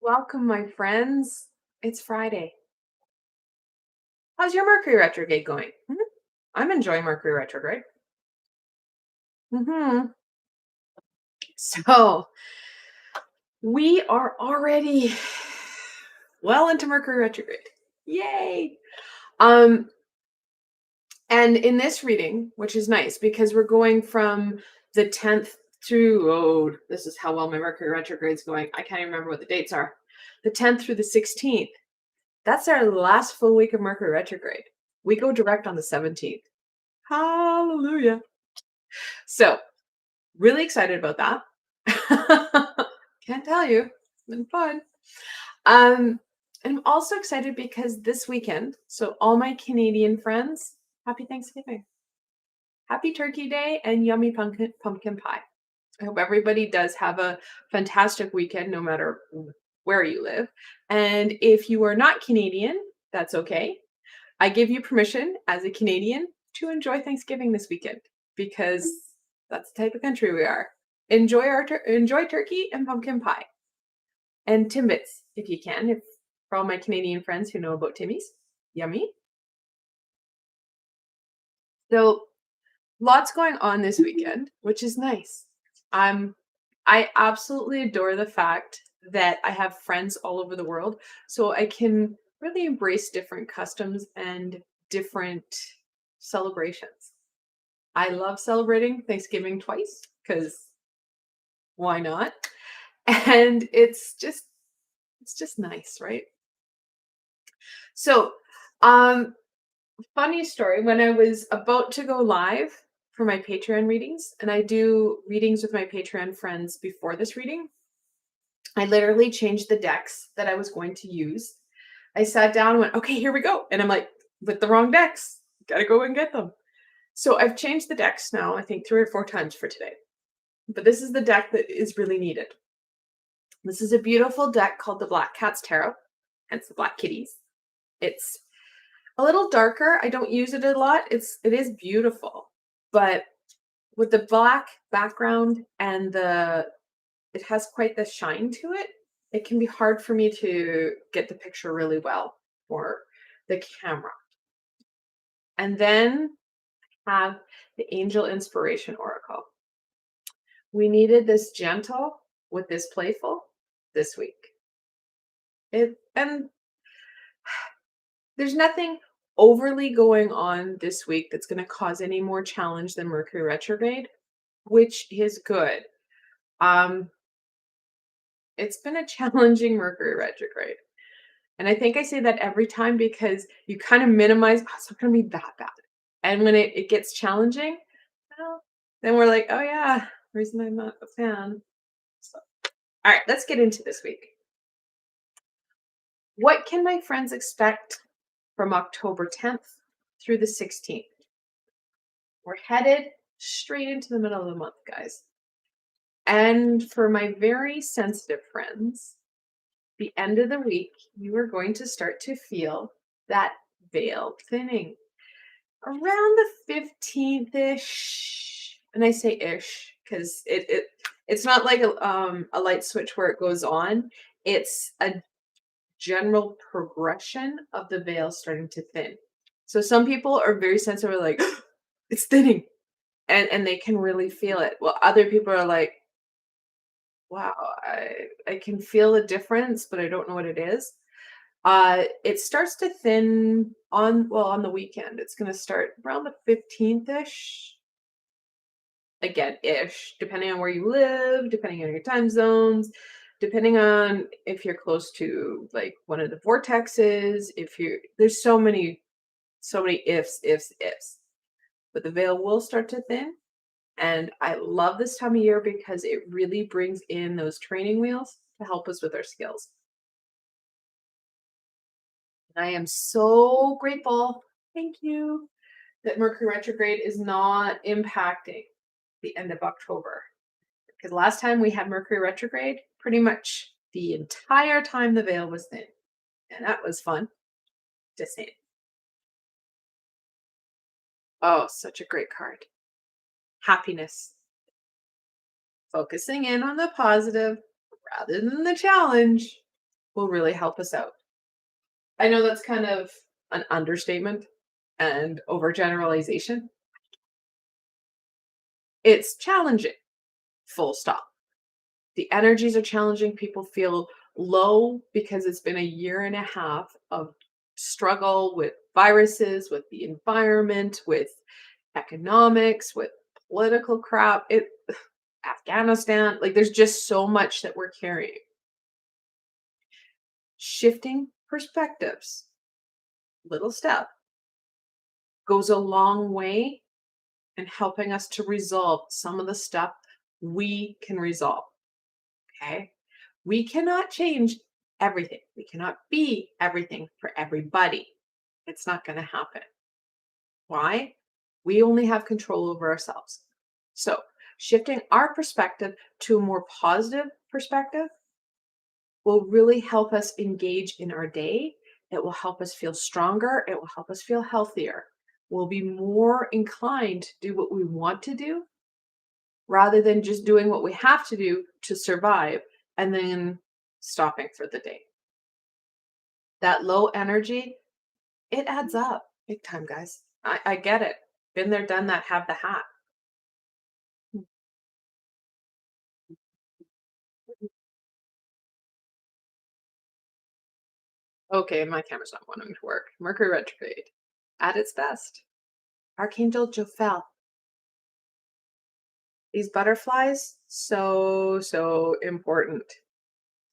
Welcome, my friends. It's Friday. How's your Mercury retrograde going? I'm enjoying Mercury retrograde. hmm So we are already well into Mercury retrograde. Yay! Um, and in this reading, which is nice because we're going from the 10th through this is how well my Mercury retrograde's going. I can't even remember what the dates are. The 10th through the 16th. That's our last full week of Mercury retrograde. We go direct on the 17th. Hallelujah. So, really excited about that. Can't tell you. It's been fun. Um, I'm also excited because this weekend, so all my Canadian friends, happy Thanksgiving. Happy Turkey Day and yummy pumpkin pie. I hope everybody does have a fantastic weekend no matter where you live. And if you are not Canadian, that's okay. I give you permission as a Canadian to enjoy Thanksgiving this weekend because that's the type of country we are. Enjoy turkey and pumpkin pie and Timbits if you can. If for all my Canadian friends who know about Timmy's, yummy. So lots going on this weekend, which is nice. Um, I absolutely adore the fact that I have friends all over the world, so I can really embrace different customs and different celebrations. I love celebrating Thanksgiving twice because why not? And it's just nice, right? So, um, funny story. When I was about to go live for my Patreon readings, and I do readings with my Patreon friends before this reading, I literally changed the decks that I was going to use. I sat down and went, okay, here we go. And I'm like, with the wrong decks, gotta go and get them. So I've changed the decks now, I think 3 or 4 times for today. But this is the deck that is really needed. This is a beautiful deck called the Black Cat's Tarot, hence the Black Kitties. It's a little darker. I don't use it a lot. It is beautiful, but with the black background and it has quite the shine to it. It can be hard for me to get the picture really well for the camera. And then have the Angel Inspiration Oracle. We needed this gentle with this playful this week. And there's nothing overly going on this week that's going to cause any more challenge than Mercury retrograde, which is good. Um, it's been a challenging Mercury retrograde. And I think I say that every time because you kind of minimize, oh, it's not going to be that bad. And when it gets challenging, well, then we're like, oh, yeah, reason I'm not a fan. So, all right, let's get into this week. What can my friends expect from October 10th through the 16th? We're headed straight into the middle of the month, guys. And for my very sensitive friends, the end of the week, you are going to start to feel that veil thinning around the 15th ish. And I say ish because it's not like a light switch where it goes on. It's a general progression of the veil starting to thin. So some people are very sensitive, like it's thinning, and they can really feel it. Well, other people are like, wow, I can feel a difference, but I don't know what it is. It starts to thin on the weekend. It's going to start around the 15th ish. Again, ish, depending on where you live, depending on your time zones, depending on if you're close to like one of the vortexes, if you're there's so many ifs. But the veil will start to thin. And I love this time of year because it really brings in those training wheels to help us with our skills. And I am so grateful, thank you, that Mercury retrograde is not impacting the end of October. Because last time we had Mercury retrograde, pretty much the entire time the veil was thin. And that was fun. Just saying. Oh, such a great card. Happiness. Focusing in on the positive rather than the challenge. will really help us out. I know that's kind of an understatement and overgeneralization. It's challenging, full stop. The energies are challenging. People feel low because it's been a year and a half of struggle with viruses, with the environment, with economics, with political crap. Afghanistan, like there's just so much that we're carrying. Shifting perspectives, little step, goes a long way in helping us to resolve some of the stuff we can resolve. Okay. We cannot change everything. We cannot be everything for everybody. It's not going to happen. Why? We only have control over ourselves. So, shifting our perspective to a more positive perspective will really help us engage in our day. It will help us feel stronger. It will help us feel healthier. We'll be more inclined to do what we want to do rather than just doing what we have to do to survive and then stopping for the day. That low energy, it adds up big time, guys. I get it. Been there, done that, have the hat. Okay, my camera's not wanting to work. Mercury retrograde at its best. Archangel Jophel. These butterflies, so important.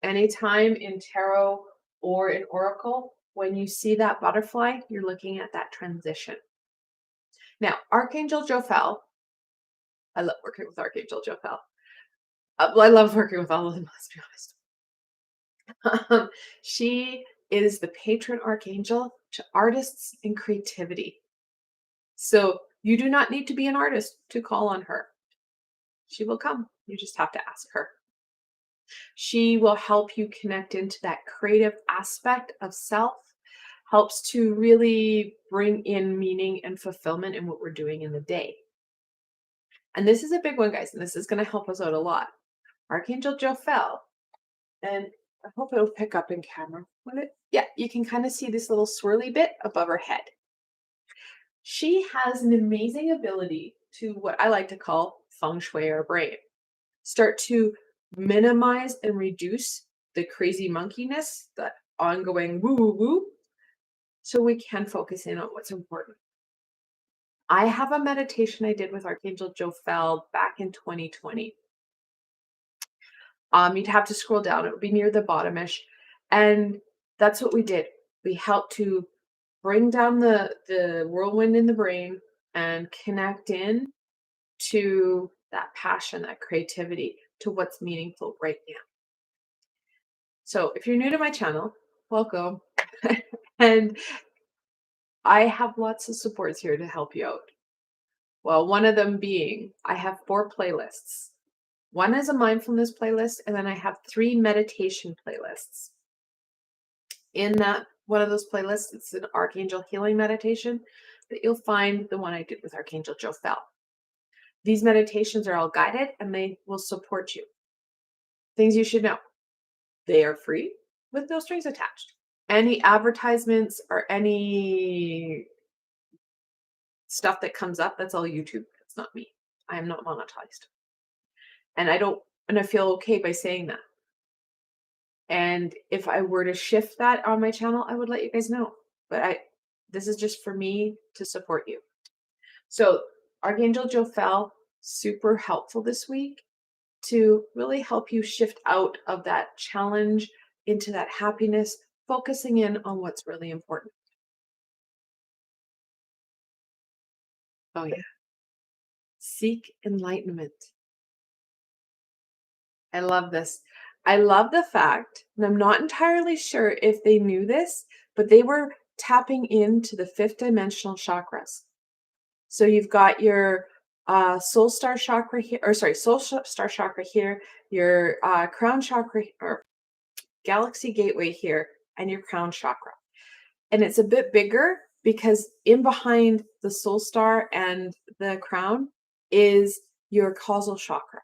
Anytime in tarot or in oracle, when you see that butterfly, you're looking at that transition. Now, Archangel Jophel, I love working with Archangel Jophel. Well, I love working with all of them, let's be honest. She is the patron archangel to artists and creativity. So you do not need to be an artist to call on her. She will come. You just have to ask her. She will help you connect into that creative aspect of self, helps to really bring in meaning and fulfillment in what we're doing in the day. And this is a big one, guys, and this is going to help us out a lot. Archangel Jophel, and I hope it'll pick up in camera. Will it? Yeah, you can kind of see this little swirly bit above her head. She has an amazing ability to what I like to call feng shui our brain. Start to minimize and reduce the crazy monkeyness, that ongoing woo woo woo, so we can focus in on what's important. I have a meditation I did with Archangel Jophel back in 2020. You'd have to scroll down, it would be near the bottomish. And that's what we did. We helped to bring down the whirlwind in the brain and connect in to that passion, that creativity, to what's meaningful right now. So if you're new to my channel, welcome. And I have lots of supports here to help you out. Well, one of them being, I have 4 playlists. One is a mindfulness playlist, and then I have 3 meditation playlists. In that one of those playlists, it's an Archangel healing meditation, that you'll find the one I did with Archangel Jophel. These meditations are all guided and they will support you. Things you should know. They are free with no strings attached. Any advertisements or any stuff that comes up, that's all YouTube. That's not me. I am not monetized. And I feel okay by saying that. And if I were to shift that on my channel, I would let you guys know. But this is just for me to support you. So Archangel Jophel, super helpful this week to really help you shift out of that challenge into that happiness, focusing in on what's really important. Oh yeah. Seek enlightenment. I love this. I love the fact, and I'm not entirely sure if they knew this, but they were tapping into the 5th dimensional chakras. So you've got your soul star chakra here, or sorry, soul star chakra here, your crown chakra or galaxy gateway here, and your crown chakra. And it's a bit bigger because in behind the soul star and the crown is your causal chakra.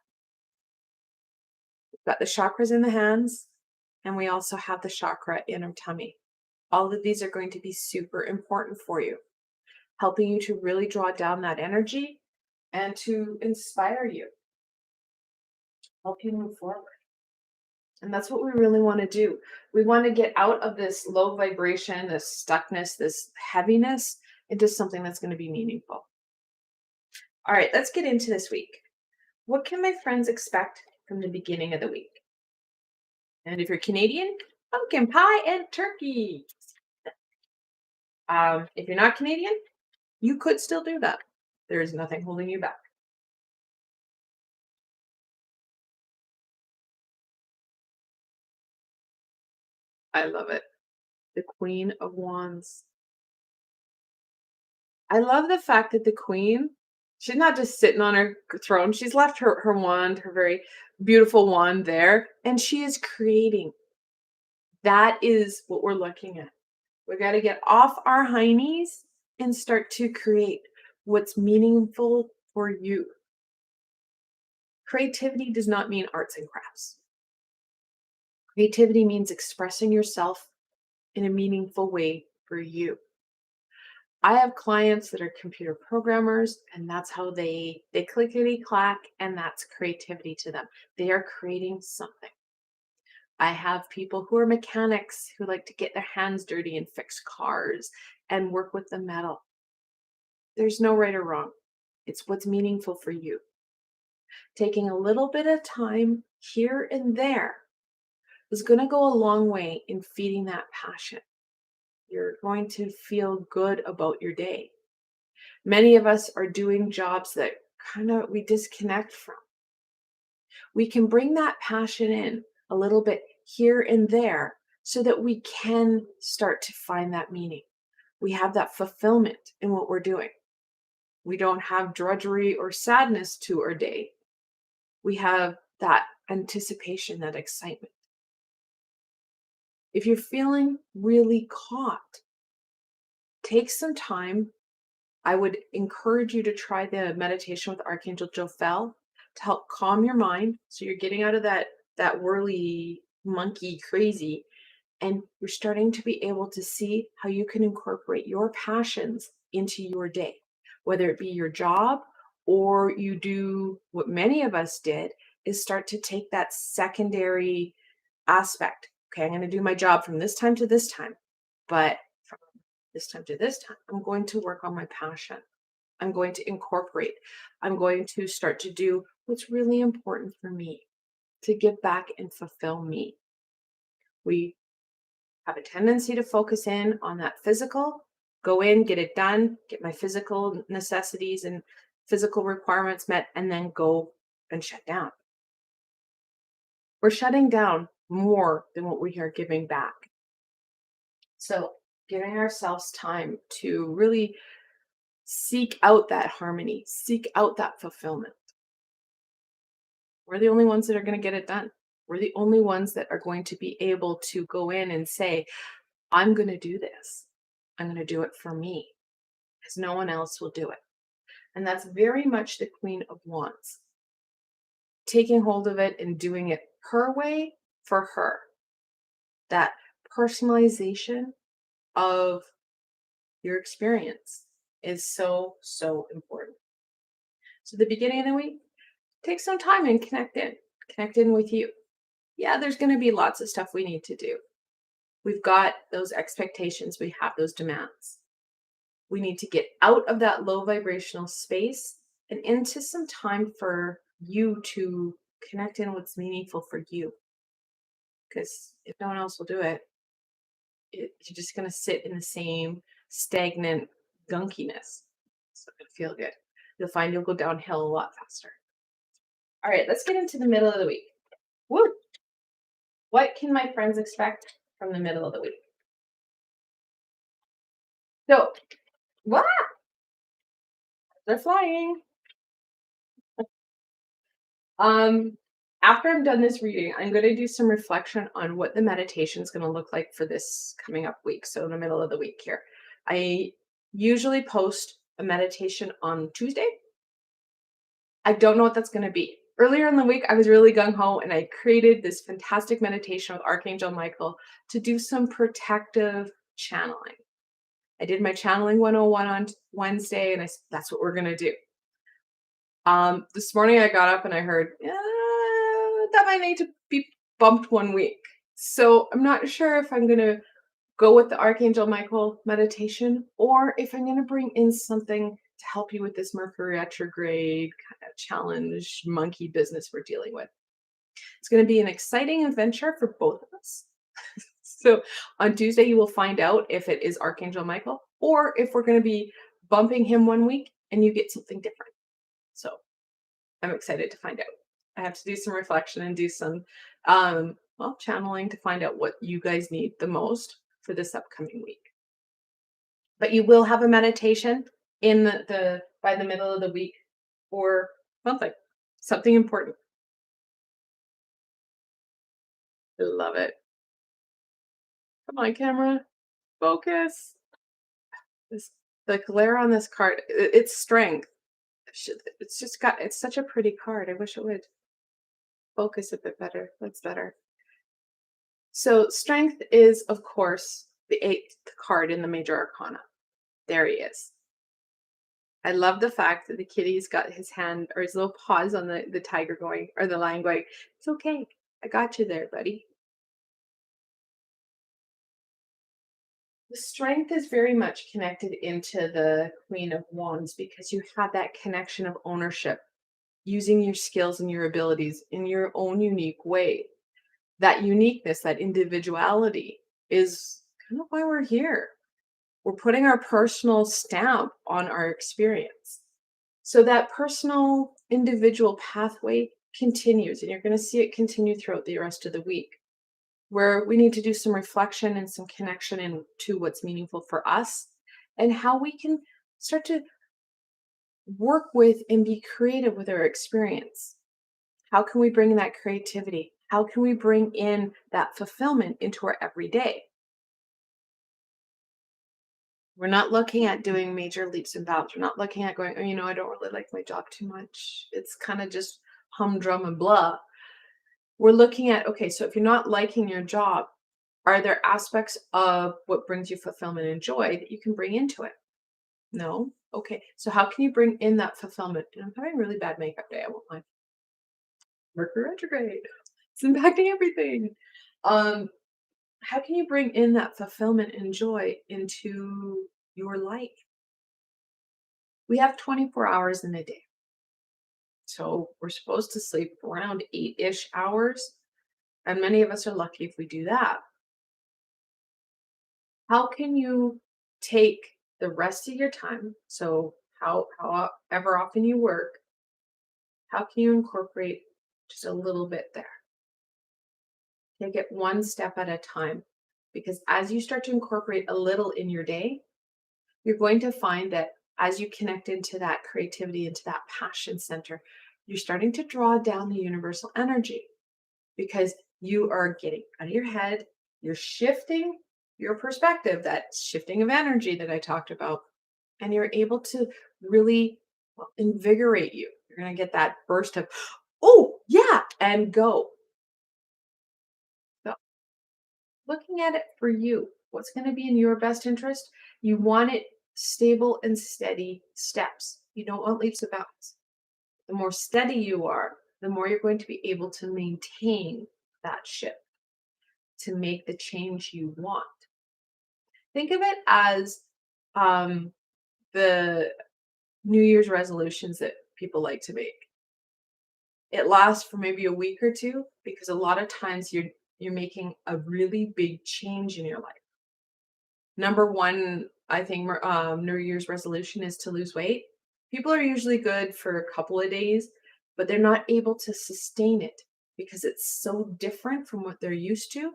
You've got the chakras in the hands, and we also have the chakra in our tummy. All of these are going to be super important for you, helping you to really draw down that energy and to inspire you, help you move forward. And that's what we really want to do. We want to get out of this low vibration, this stuckness, this heaviness into something that's going to be meaningful. All right, let's get into this week. What can my friends expect from the beginning of the week? And if you're Canadian, pumpkin pie and turkey. If you're not Canadian, you could still do that. There is nothing holding you back. I love it. The Queen of Wands. I love the fact that the Queen, she's not just sitting on her throne. She's left her wand, her very beautiful wand there, and she is creating. That is what we're looking at. We got to get off our heinies and start to create what's meaningful for you. Creativity does not mean arts and crafts. Creativity means expressing yourself in a meaningful way for you. I have clients that are computer programmers, and that's how they clickety clack, and that's creativity to them. They are creating something. I have people who are mechanics who like to get their hands dirty and fix cars and work with the metal. There's no right or wrong. It's what's meaningful for you. Taking a little bit of time here and there is going to go a long way in feeding that passion. You're going to feel good about your day. Many of us are doing jobs that we disconnect from. We can bring that passion in a little bit here and there so that we can start to find that meaning. We have that fulfillment in what we're doing. We don't have drudgery or sadness to our day. We have that anticipation, that excitement. If you're feeling really caught, take some time. I would encourage you to try the meditation with Archangel Jophiel to help calm your mind. So you're getting out of that whirly monkey crazy, and you're starting to be able to see how you can incorporate your passions into your day, whether it be your job or you do what many of us did, is start to take that secondary aspect. Okay, I'm going to do my job from this time to this time, but from this time to this time, I'm going to work on my passion. I'm going to incorporate. I'm going to start to do what's really important for me to give back and fulfill me. We have a tendency to focus in on that physical, go in, get it done, get my physical necessities and physical requirements met, and then go and shut down. We're shutting down more than what we are giving back. So giving ourselves time to really seek out that harmony, seek out that fulfillment. We're the only ones that are going to get it done. We're the only ones that are going to be able to go in and say, I'm going to do this. I'm going to do it for me, because no one else will do it. And that's very much the Queen of Wands. Taking hold of it and doing it her way for her. That personalization of your experience is so, so important. So the beginning of the week, take some time and connect in with you. Yeah, there's going to be lots of stuff we need to do. We've got those expectations. We have those demands. We need to get out of that low vibrational space and into some time for you to connect in what's meaningful for you. Because if no one else will do it, you're just going to sit in the same stagnant gunkiness. It's not going to feel good. You'll find you'll go downhill a lot faster. All right, let's get into the middle of the week. Woo! What can my friends expect from the middle of the week? So, what? They're flying. After I'm done this reading, I'm going to do some reflection on what the meditation is going to look like for this coming up week. So in the middle of the week here, I usually post a meditation on Tuesday. I don't know what that's going to be. earlier in the week, I was really gung ho and I created this fantastic meditation with Archangel Michael to do some protective channeling. I did my channeling 101 on Wednesday, and that's what we're going to do. This morning I got up and I heard, that might need to be bumped 1 week. So I'm not sure if I'm going to go with the Archangel Michael meditation or if I'm going to bring in something to help you with this Mercury retrograde kind of challenge monkey business we're dealing with. It's going to be an exciting adventure for both of us. So on Tuesday, you will find out if it is Archangel Michael or if we're going to be bumping him 1 week and you get something different. So I'm excited to find out. I have to do some reflection and do some channeling to find out what you guys need the most for this upcoming week. But you will have a meditation in the by the middle of the week for something important. I love it. Come on, camera, focus. This the glare on this card. It's strength. It's such a pretty card. I wish it would focus a bit better. That's better. So strength is, of course, the eighth card in the major arcana. There he is. I love the fact that the kitty's got his hand or his little paws on the tiger going, or the lion going, it's okay. I got you there, buddy. The strength is very much connected into the Queen of Wands because you have that connection of ownership, using your skills and your abilities in your own unique way. That uniqueness, that individuality is kind of why we're here. We're putting our personal stamp on our experience. So that personal individual pathway continues, and you're going to see it continue throughout the rest of the week, where we need to do some reflection and some connection into what's meaningful for us and how we can start to work with and be creative with our experience. How can we bring that creativity? How can we bring in that fulfillment into our everyday? We're not looking at doing major leaps and bounds. We're not looking at going, I don't really like my job too much. It's kind of just humdrum and blah. We're looking at, okay, so if you're not liking your job, are there aspects of what brings you fulfillment and joy that you can bring into it? No? Okay. So how can you bring in that fulfillment? And I'm having a really bad makeup day. I won't lie. Mercury retrograde. It's impacting everything. How can you bring in that fulfillment and joy into your life? We have 24 hours in a day. So we're supposed to sleep around 8-ish hours. And many of us are lucky if we do that. How can you take the rest of your time? So however often you work, how can you incorporate just a little bit there? Take it one step at a time. Because as you start to incorporate a little in your day, you're going to find that as you connect into that creativity, into that passion center, you're starting to draw down the universal energy because you are getting out of your head, you're shifting your perspective, that shifting of energy that I talked about, and you're able to really invigorate you. You're going to get that burst of, oh, yeah, and go. So, looking at it for you, what's going to be in your best interest? You want it stable and steady steps. You don't want leaps and bounds. The more steady you are, the more you're going to be able to maintain that shift to make the change you want. Think of it as the New Year's resolutions that people like to make. It lasts for maybe a week or two because a lot of times you're making a really big change in your life. Number one, I think New Year's resolution is to lose weight. People are usually good for a couple of days, but they're not able to sustain it because it's so different from what they're used to,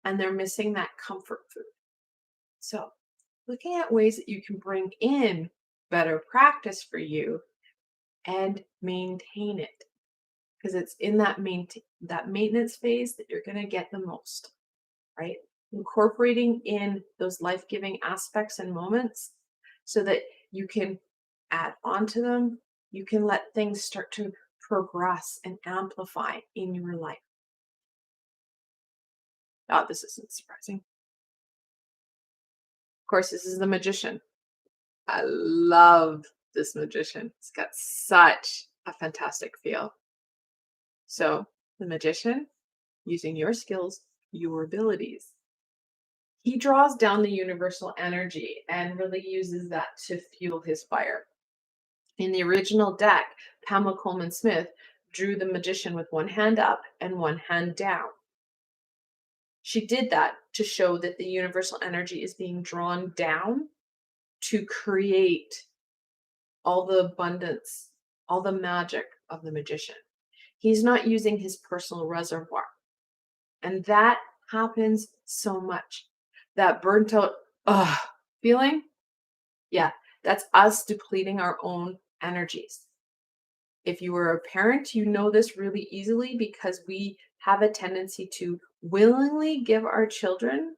and they're missing that comfort food. So, looking at ways that you can bring in better practice for you and maintain it, because it's in that maintenance phase that you're going to get the most, right? Incorporating in those life-giving aspects and moments so that you can add on to them. You can let things start to progress and amplify in your life. Oh, this isn't surprising. Of course, this is the Magician. I love this Magician. It's got such a fantastic feel. So, the Magician, using your skills, your abilities. He draws down the universal energy and really uses that to fuel his fire. In the original deck, Pamela Coleman Smith drew the Magician with one hand up and one hand down. She did that to show that the universal energy is being drawn down to create all the abundance, all the magic of the Magician. He's not using his personal reservoir. And that happens so much. That burnt out feeling, yeah, that's us depleting our own energies. If you were a parent, you know this really easily because we have a tendency to willingly give our children,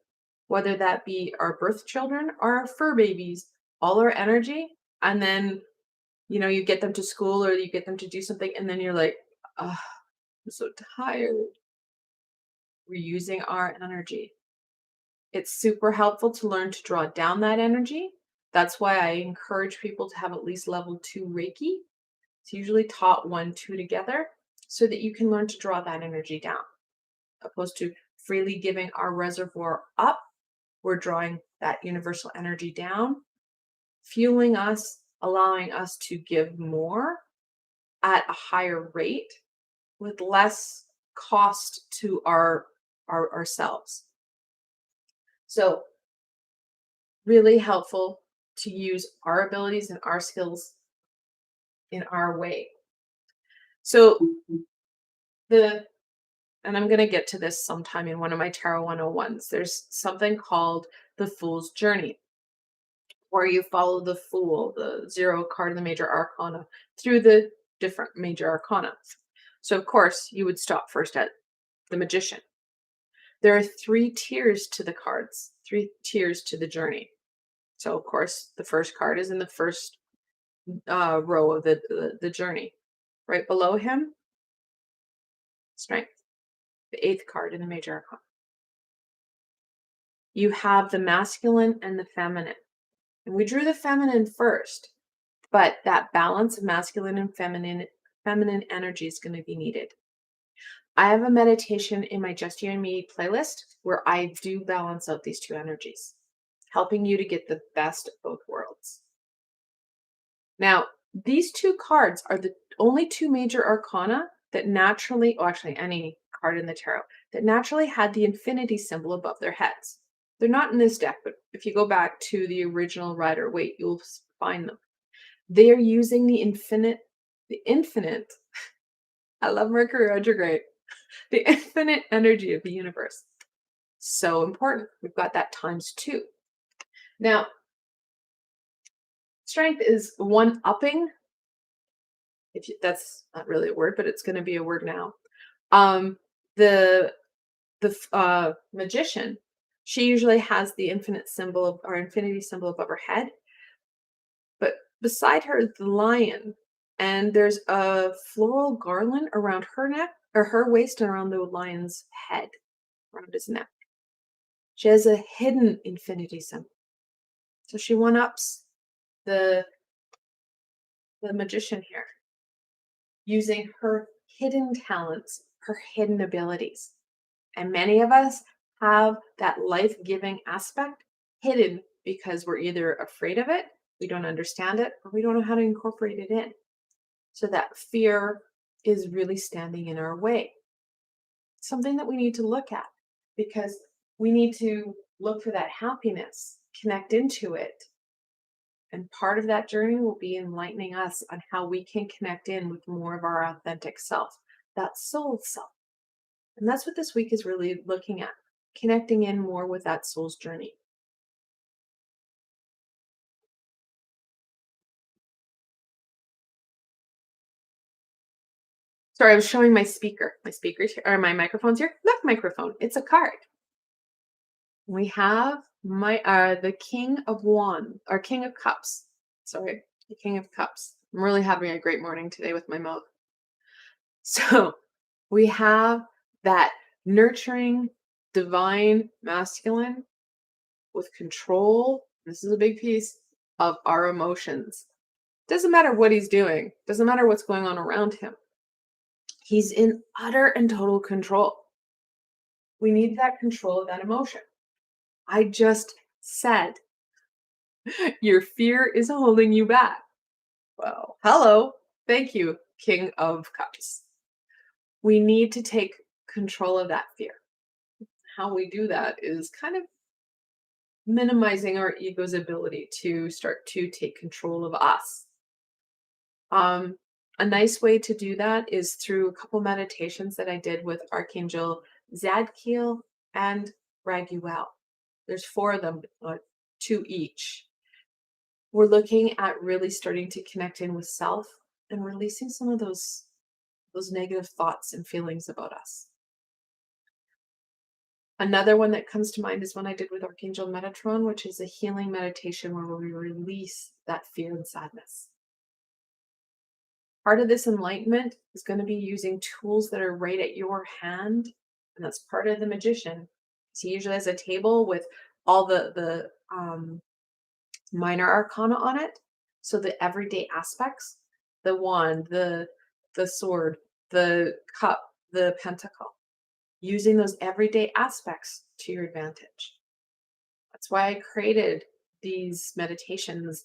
whether that be our birth children or our fur babies, all our energy. And then, you get them to school or you get them to do something. And then you're like, oh, I'm so tired. We're using our energy. It's super helpful to learn to draw down that energy. That's why I encourage people to have at least level 2 Reiki. It's usually taught 1, 2 together so that you can learn to draw that energy down. Opposed to freely giving our reservoir up, we're drawing that universal energy down, fueling us, allowing us to give more at a higher rate with less cost to ourselves. So really helpful to use our abilities and our skills in our way. So and I'm going to get to this sometime in one of my Tarot 101s. There's something called the Fool's Journey, where you follow the Fool, the 0 card in the major arcana, through the different major arcana. So, of course, you would stop first at the Magician. There are 3 tiers to the cards, 3 tiers to the journey. So, of course, the first card is in the first row of the journey. Right below him, Strength, the 8th card in the major arcana. You have the masculine and the feminine. And we drew the feminine first, but that balance of masculine and feminine energy is going to be needed. I have a meditation in my Just You and Me playlist where I do balance out these 2 energies, helping you to get the best of both worlds. Now, these 2 cards are the only 2 major arcana that naturally, actually any card in the tarot, that naturally had the infinity symbol above their heads. They're not in this deck, but if you go back to the original Rider-Waite, you'll find them. They are using the infinite, I love Mercury retrograde, the infinite energy of the universe. So important. We've got that times 2. Now, Strength is one-upping. That's not really a word, but it's going to be a word now. The Magician, she usually has the infinity symbol above her head, but beside her is the lion, and there's a floral garland around her neck or her waist and around the lion's head, around his neck. She has a hidden infinity symbol, so she one-ups the Magician here, using her hidden talents, her hidden abilities. And many of us have that life-giving aspect hidden because we're either afraid of it, we don't understand it, or we don't know how to incorporate it in. So that fear is really standing in our way. Something that we need to look at, because we need to look for that happiness, connect into it. And part of that journey will be enlightening us on how we can connect in with more of our authentic self, that soul self. And that's what this week is really looking at, connecting in more with that soul's journey. Sorry, I was showing my speaker. My speaker's here, or my microphone's here. Look, microphone. It's a card. We have the King of Wands, or King of Cups. Sorry, the King of Cups. I'm really having a great morning today with my mouth. So we have that nurturing, divine masculine with control. This is a big piece of our emotions. Doesn't matter what he's doing, doesn't matter what's going on around him. He's in utter and total control. We need that control of that emotion. I just said, your fear is holding you back. Well, hello. Thank you, King of Cups. We need to take control of that fear. How we do that is kind of minimizing our ego's ability to start to take control of us. Um, a nice way to do that is through a couple meditations that I did with Archangel Zadkiel and Raguel. There's four of them, two each. We're looking at really starting to connect in with self and releasing some of those negative thoughts and feelings about us. Another one that comes to mind is one I did with Archangel Metatron, which is a healing meditation where we release that fear and sadness. Part of this enlightenment is going to be using tools that are right at your hand, and that's part of the magician. He usually has a table with all the minor arcana on it, so the everyday aspects, the wand, the sword, the cup, the pentacle, using those everyday aspects to your advantage. That's why I created these meditations.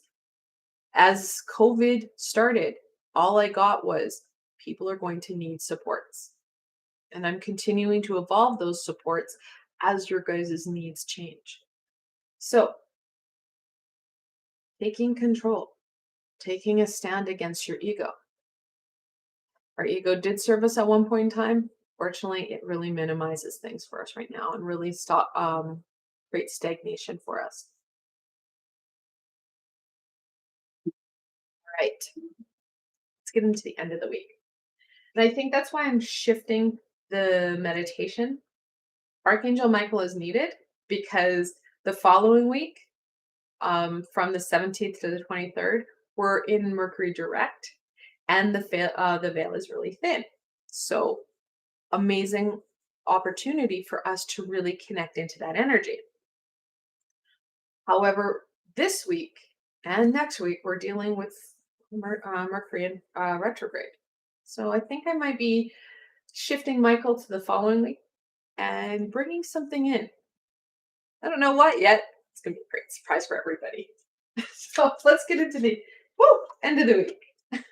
As COVID started, all I got was people are going to need supports. And I'm continuing to evolve those supports as your guys' needs change. So, taking control, taking a stand against your ego. Our ego did serve us at one point in time. Fortunately, it really minimizes things for us right now and really stop create stagnation for us. Right. Let's get into the end of the week. And I think that's why I'm shifting the meditation. Archangel Michael is needed because the following week, from the 17th to the 23rd, we're in Mercury direct, and the veil is really thin. So amazing opportunity for us to really connect into that energy. However, this week and next week, we're dealing with Mercury in retrograde. So I think I might be shifting Michael to the following week and bringing something in. I don't know what yet. It's going to be a great surprise for everybody. So let's get into the end of the week.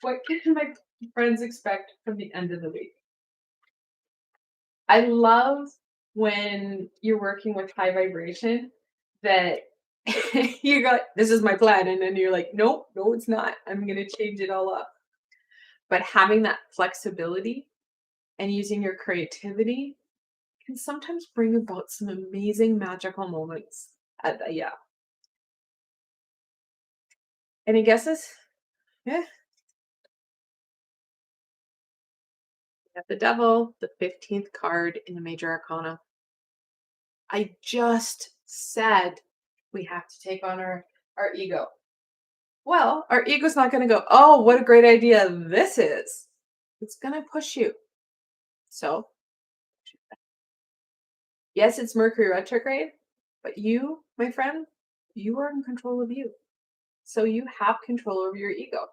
What can my friends expect from the end of the week? I love when you're working with high vibration that you got, this is my plan. And then you're like, nope, no, it's not. I'm going to change it all up. But having that flexibility and using your creativity can sometimes bring about some amazing magical moments. Yeah. Any guesses? Yeah. At the devil, the 15th card in the major arcana. I just said we have to take on our ego. Well, our ego's not going to go, oh, what a great idea this is. It's going to push you. So, yes, it's Mercury retrograde, but you, my friend, you are in control of you. So you have control over your ego.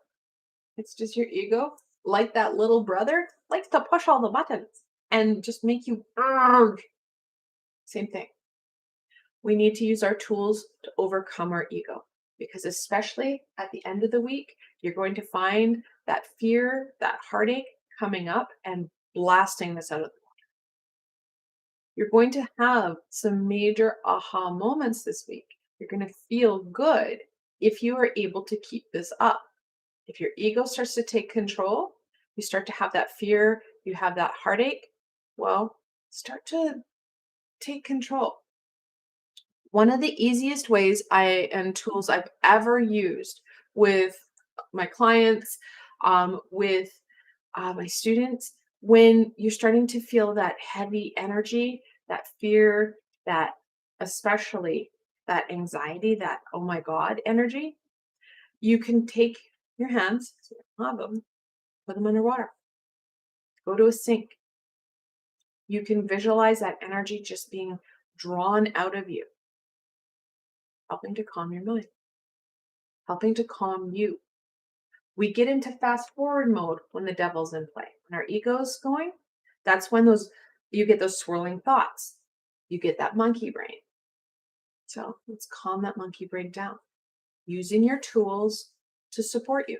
It's just your ego, like that little brother, likes to push all the buttons and just make you urge. Same thing. We need to use our tools to overcome our ego because, especially at the end of the week, you're going to find that fear, that heartache coming up and blasting this out of the water. You're going to have some major aha moments this week. You're going to feel good if you are able to keep this up. If your ego starts to take control, you start to have that fear, you have that heartache, well, start to take control. One of the easiest ways and tools I've ever used with my clients, with my students, when you're starting to feel that heavy energy, that fear, that especially that anxiety, that oh my God energy, you can take your hands, so you have them, put them underwater. Go to a sink. You can visualize that energy just being drawn out of you, helping to calm your mind, helping to calm you. We get into fast forward mode when the devil's in play. When our ego's going, that's when you get those swirling thoughts. You get that monkey brain. So let's calm that monkey brain down using your tools to support you.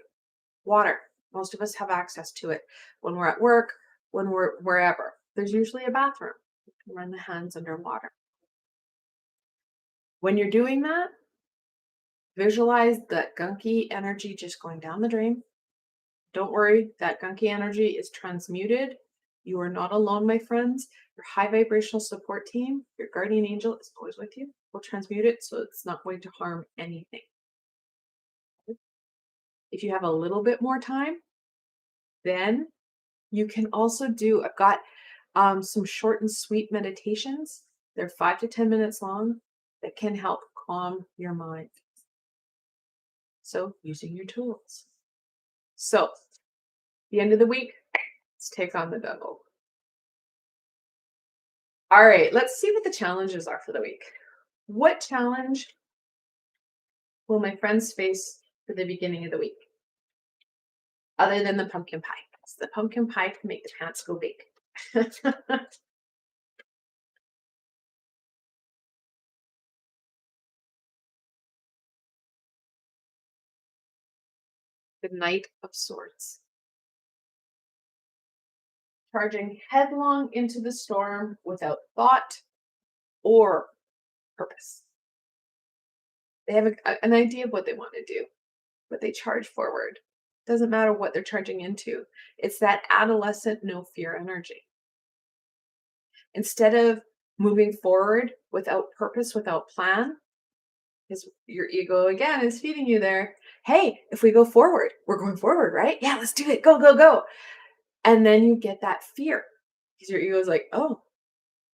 Water. Most of us have access to it when we're at work, when we're wherever. There's usually a bathroom. You can run the hands underwater. When you're doing that, visualize that gunky energy just going down the drain. Don't worry, that gunky energy is transmuted. You are not alone, my friends. Your high vibrational support team, your guardian angel is always with you. We'll transmute it so it's not going to harm anything. If you have a little bit more time, then you can also I've got some short and sweet meditations. They're 5 to 10 minutes long that can help calm your mind. So using your tools. So the end of the week, let's take on the devil. All right, let's see what the challenges are for the week. What challenge will my friends face for the beginning of the week? Other than the pumpkin pie. The pumpkin pie can make the pants go big. The Knight of Swords. Charging headlong into the storm without thought or purpose. They have an idea of what they want to do, but they charge forward. Doesn't matter what they're charging into. It's that adolescent no fear energy. Instead of moving forward without purpose, without plan, because your ego again is feeding you there. Hey, if we go forward, we're going forward, right? Yeah, let's do it. Go, go, go. And then you get that fear because your ego is like, oh,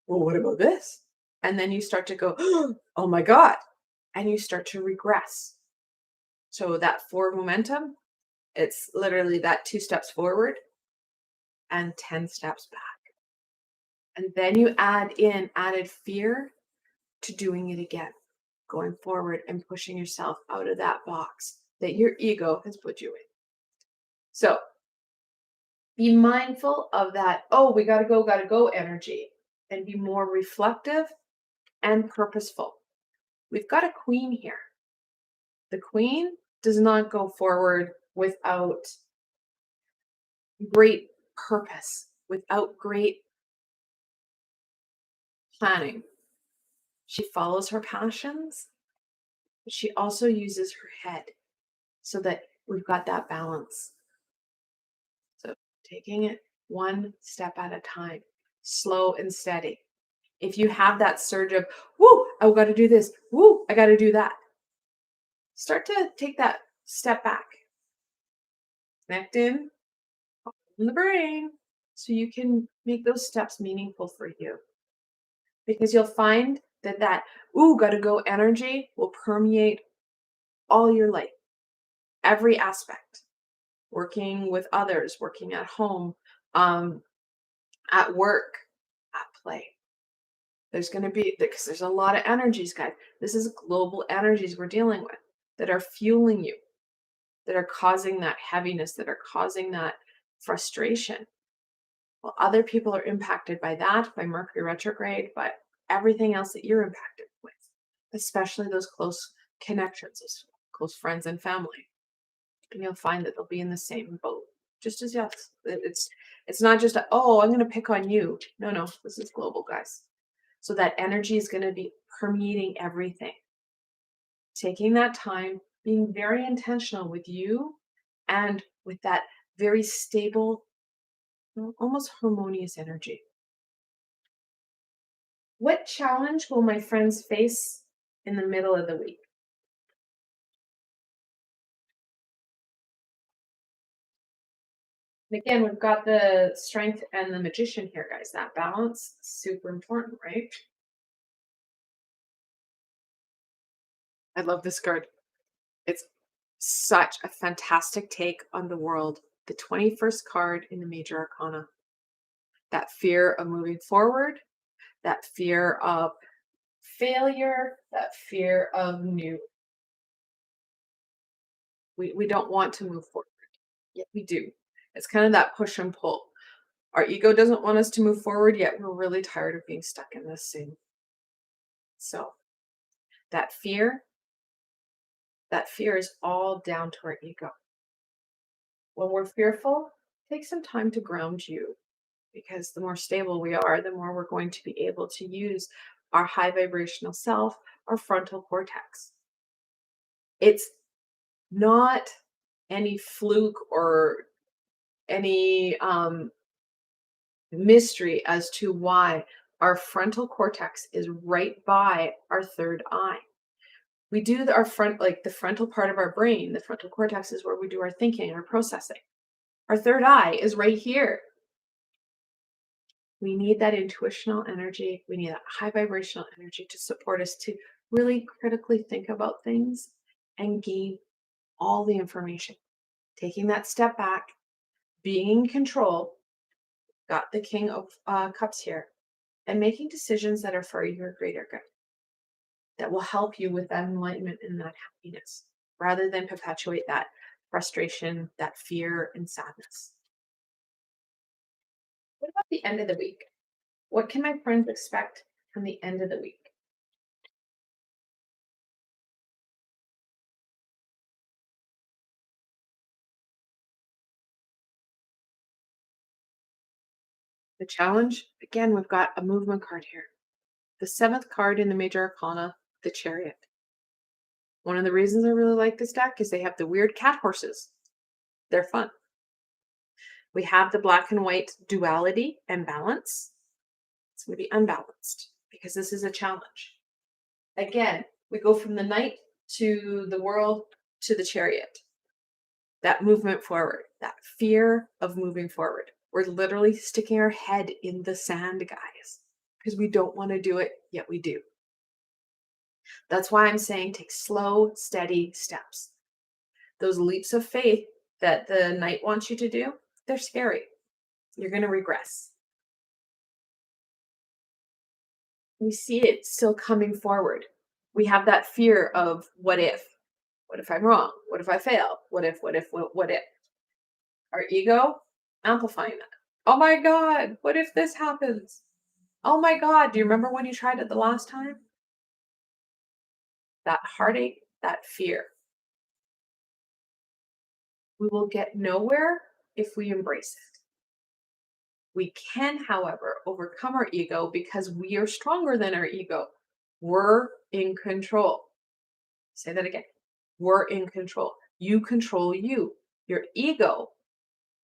well, what about this? And then you start to go, oh my God. And you start to regress. So that forward momentum, it's literally that 2 steps forward and 10 steps back. And then you added fear to doing it again, going forward and pushing yourself out of that box that your ego has put you in. So be mindful of that, oh, we gotta go energy, and be more reflective and purposeful. We've got a queen here. The queen does not go forward without great purpose, without great planning. She follows her passions, but she also uses her head so that we've got that balance. So taking it one step at a time, slow and steady. If you have that surge of, whoo, I got to do this, whoo, I got to do that, start to take that step back. Connect in the brain so you can make those steps meaningful for you. Because you'll find that ooh, gotta go energy will permeate all your life, every aspect. Working with others, working at home, at work, at play. There's going to be, because there's a lot of energies, guys. This is global energies we're dealing with that are fueling you, that are causing that heaviness, that are causing that frustration. Well, other people are impacted by that, by Mercury retrograde, by everything else that you're impacted with, especially those close connections, those close friends and family. And you'll find that they'll be in the same boat, just as yes. It's not just, oh, I'm going to pick on you. No, this is global, guys. So that energy is going to be permeating everything. Taking that time, being very intentional with you and with that very stable, almost harmonious energy. What challenge will my friends face in the middle of the week? And again, we've got the strength and the magician here, guys. That balance, super important, right? I love this card. It's such a fantastic take on the world. The 21st card in the Major Arcana. that fear of moving forward, that fear of failure, that fear of new. We don't want to move forward, yet we do. It's kind of that push and pull. Our ego doesn't want us to move forward, yet we're really tired of being stuck in this same. So that fear, that fear is all down to our ego. When we're fearful, take some time to ground you, because the more stable we are, the more we're going to be able to use our high vibrational self, our frontal cortex. It's not any fluke or any mystery as to why our frontal cortex is right by our third eye. We do our front, like the frontal part of our brain, the frontal cortex is where we do our thinking, our processing. Our third eye is right here. We need that intuitional energy. We need that high vibrational energy to support us to really critically think about things and gain all the information. Taking that step back, being in control, got the King of Cups here, and making decisions that are for your greater good, that will help you with that enlightenment and that happiness, rather than perpetuate that frustration, that fear, and sadness. What about the end of the week? What can my friends expect from the end of the week? The challenge, again, we've got a movement card here. The seventh card in the major arcana, the Chariot. One of the reasons I really like this deck is they have the weird cat horses. They're fun. We have the black and white duality and balance. It's going to be unbalanced because this is a challenge. Again, we go from the Knight to the World to the Chariot. That movement forward, that fear of moving forward. We're literally sticking our head in the sand, guys, because we don't want to do it, yet we do. That's why I'm saying take slow, steady steps. Those leaps of faith that the Knight wants you to do, they're scary. You're going to regress. We see it still coming forward. We have that fear of what if? What if I'm wrong? What if I fail? What if? Our ego amplifying that. Oh my God, what if this happens? Oh my God, do you remember when you tried it the last time? That heartache, that fear. We will get nowhere if we embrace it. We can, however, overcome our ego because we are stronger than our ego. We're in control. Say that again. We're in control. You control you. Your ego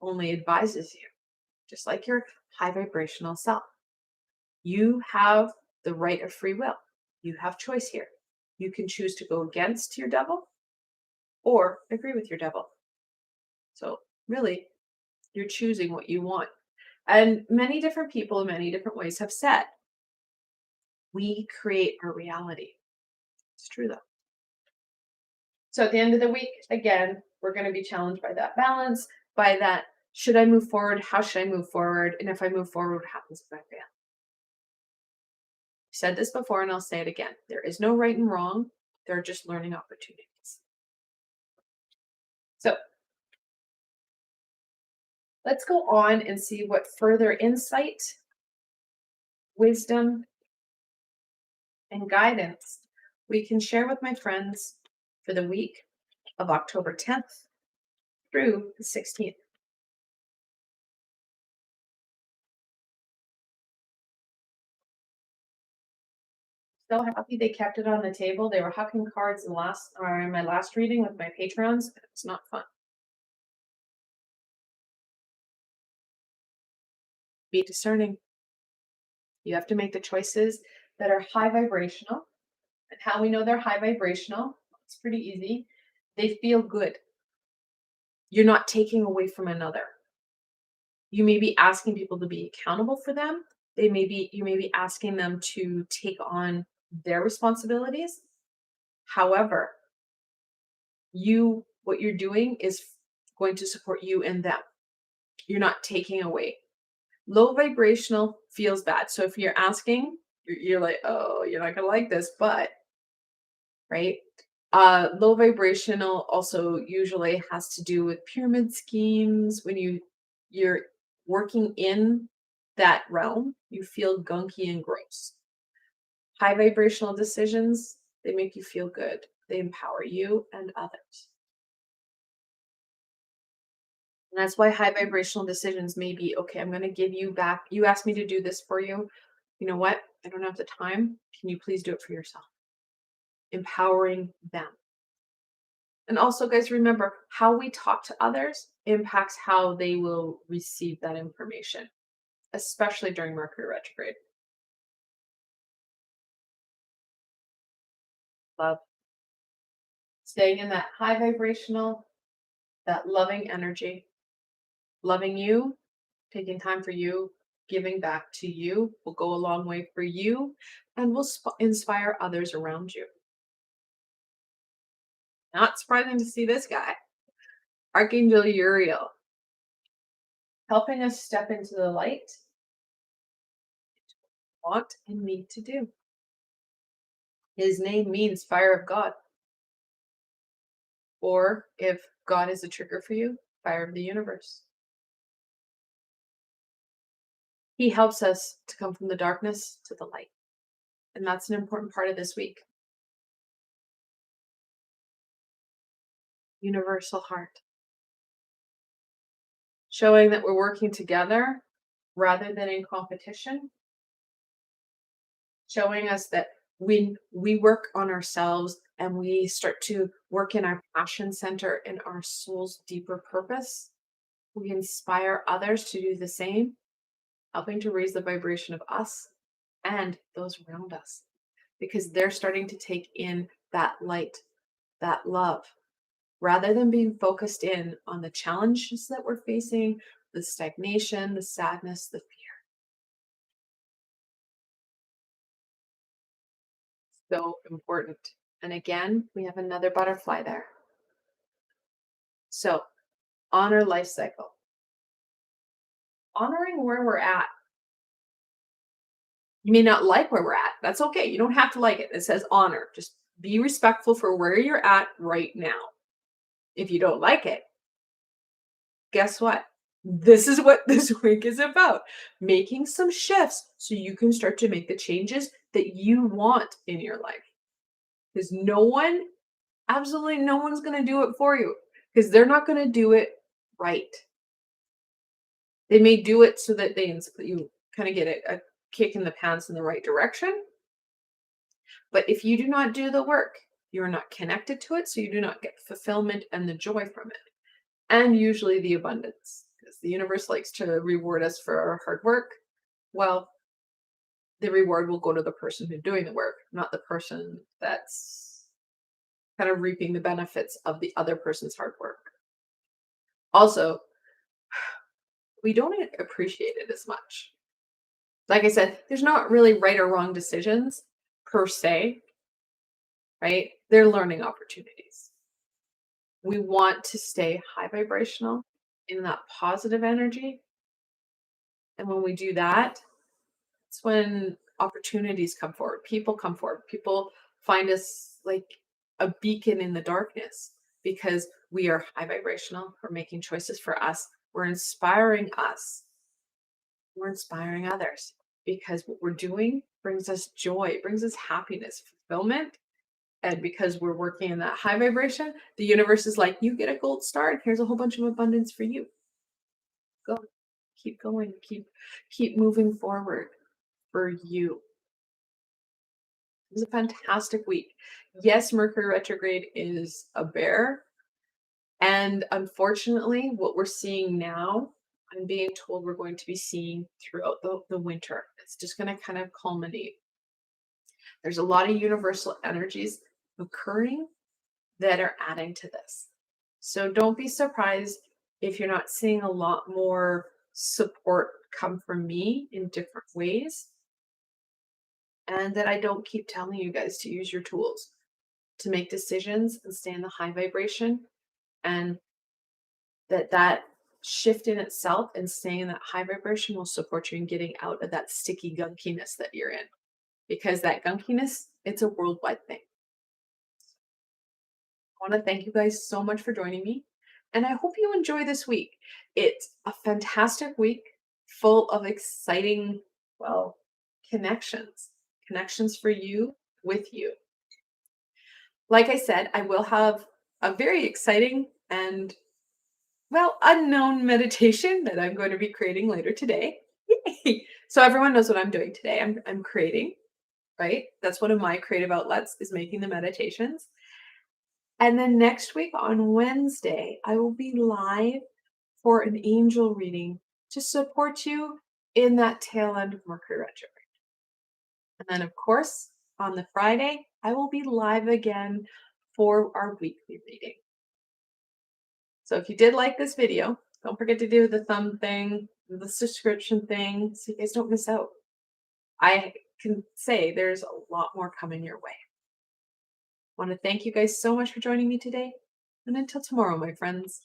only advises you, just like your high vibrational self. You have the right of free will. You have choice here. You can choose to go against your devil or agree with your devil. So really, you're choosing what you want. And many different people in many different ways have said, we create our reality. It's true though. So at the end of the week, again, we're going to be challenged by that balance, by that, should I move forward? How should I move forward? And if I move forward, what happens if I fail? I've said this before and I'll say it again. There is no right and wrong. There are just learning opportunities. So let's go on and see what further insight, wisdom, and guidance we can share with my friends for the week of October 10th through the 16th. So happy they kept it on the table. They were hucking cards in my last reading with my patrons. It's not fun. Be discerning. You have to make the choices that are high vibrational. And how we know they're high vibrational, it's pretty easy. They feel good. You're not taking away from another. You may be asking people to be accountable for them. You may be asking them to take on their responsibilities. However, what you're doing is going to support you and them. You're not taking away. Low vibrational feels bad. So if you're asking, you're like, oh, you're not gonna like this, but right. Low vibrational also usually has to do with pyramid schemes. When you're working in that realm, you feel gunky and gross. High vibrational decisions, they make you feel good. They empower you and others. And that's why high vibrational decisions may be okay, I'm going to give you back. You asked me to do this for you. You know what? I don't have the time. Can you please do it for yourself? Empowering them. And also, guys, remember how we talk to others impacts how they will receive that information, especially during Mercury retrograde. Love. Staying in that high vibrational, that loving energy, loving you, taking time for you, giving back to you will go a long way for you and will inspire others around you. Not surprising to see this guy, Archangel Uriel, helping us step into the light, want and need to do. His name means fire of God. Or if God is a trigger for you, fire of the universe. He helps us to come from the darkness to the light. And that's an important part of this week. Universal heart. Showing that we're working together rather than in competition. Showing us that when we work on ourselves and we start to work in our passion center and our soul's deeper purpose, we inspire others to do the same, helping to raise the vibration of us and those around us because they're starting to take in that light, that love, rather than being focused in on the challenges that we're facing, the stagnation, the sadness, the fear. So important. And again, we have another butterfly there. So honor life cycle. Honoring where we're at. You may not like where we're at. That's okay. You don't have to like it. It says honor. Just be respectful for where you're at right now. If you don't like it, guess what? This is what this week is about. Making some shifts so you can start to make the changes that you want in your life. Because absolutely no one's going to do it for you because they're not going to do it right. They may do it so that you kind of get a kick in the pants in the right direction. But if you do not do the work, you're not connected to it, so you do not get fulfillment and the joy from it. And usually the abundance, because the universe likes to reward us for our hard work. Well, the reward will go to the person who's doing the work, not the person that's kind of reaping the benefits of the other person's hard work. Also, we don't appreciate it as much. Like I said, there's not really right or wrong decisions per se, right? They're learning opportunities. We want to stay high vibrational in that positive energy. And when we do that, it's when opportunities come forward. People come forward. People find us like a beacon in the darkness because we are high vibrational. We're making choices for us. We're inspiring us. We're inspiring others because what we're doing brings us joy, brings us happiness, fulfillment. And because we're working in that high vibration, the universe is like, you get a gold star, and here's a whole bunch of abundance for you. Go, keep going, keep moving forward for you. It was a fantastic week. Yes, Mercury retrograde is a bear. And unfortunately, what we're seeing now, I'm being told we're going to be seeing throughout the winter. It's just going to kind of culminate. There's a lot of universal energies occurring that are adding to this. So don't be surprised if you're not seeing a lot more support come from me in different ways. And that I don't keep telling you guys to use your tools to make decisions and stay in the high vibration. And that shift in itself and staying in that high vibration will support you in getting out of that sticky gunkiness that you're in. Because that gunkiness, it's a worldwide thing. I want to thank you guys so much for joining me. And I hope you enjoy this week. It's a fantastic week full of exciting, well, connections. Connections for you with you. Like I said, I will have a very exciting and, well, unknown meditation that I'm going to be creating later today. Yay! So everyone knows what I'm doing today. I'm creating, right? That's one of my creative outlets is making the meditations. And then next week on Wednesday, I will be live for an angel reading to support you in that tail end of Mercury retrograde. And then, of course, on the Friday, I will be live again for our weekly reading. So if you did like this video, don't forget to do the thumb thing, the subscription thing, so you guys don't miss out. I can say there's a lot more coming your way. I want to thank you guys so much for joining me today. And until tomorrow, my friends.